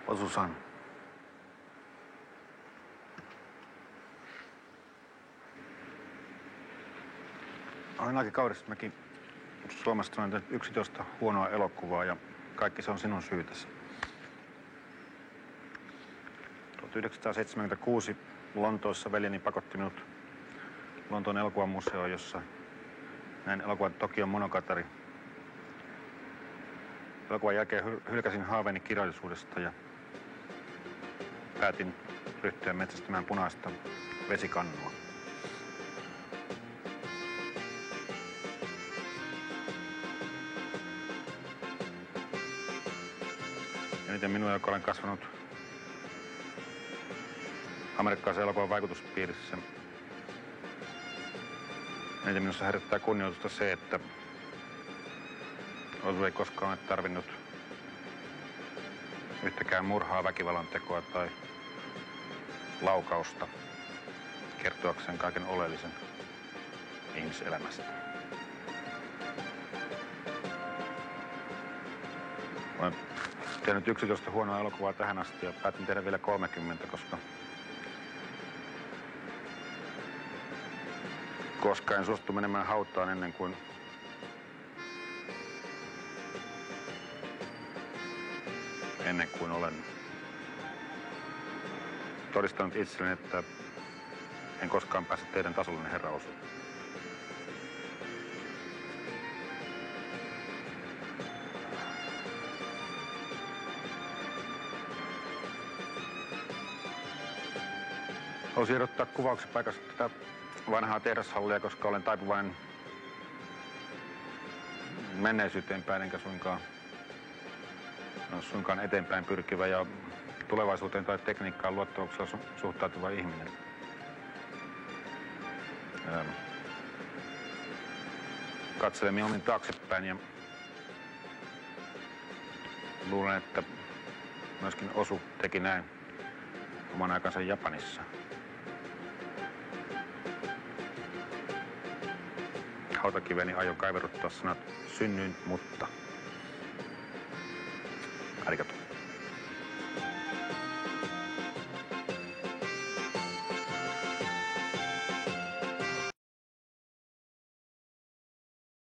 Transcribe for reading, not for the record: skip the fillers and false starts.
Osusan. Olen Aki Kaurismäki. Suomesta on tehnyt 11 huonoa elokuvaa ja kaikki se on sinun syytäsi. 1976 Lontoossa veljeni pakotti minut Lontoon elokuvamuseoon, jossa näin elokuvan Tokion Monogatari. Elokuvan jälkeen hylkäsin haaveeni kirjallisuudesta ja päätin ryhtyä metsästämään punaista vesikannua. Eniten minua, joka olen kasvanut amerikkalaisen elokuvan vaikutuspiirissä. Eniten minussa herättää kunnioitusta se, että Osu ei koskaan ole tarvinnut yhtäkään murhaa, väkivallan tekoa tai laukausta kertoakseen kaiken oleellisen ihmiselämästä. Olen tehnyt 11 huonoa elokuvaa tähän asti ja päätin tehdä vielä 30, koska en suostu menemään hautaan ennen kuin olen todistanut itselleni, että en koskaan pääse teidän tasollinen herra Osu. Haluaisin ehdottaa kuvauksen paikasta tätä vanhaa tehdashallia, koska olen taipuvainen menneisyyteen päin, enkä suinkaan eteenpäin pyrkivä ja tulevaisuuteen tai tekniikkaan luottamuksella suhtautuva ihminen. Katselen mieluummin taaksepäin ja luulen, että myöskin Osu teki näin oman aikansa Japanissa. Hautakiveni aion kaiveruttaa sanat synnyin, mutta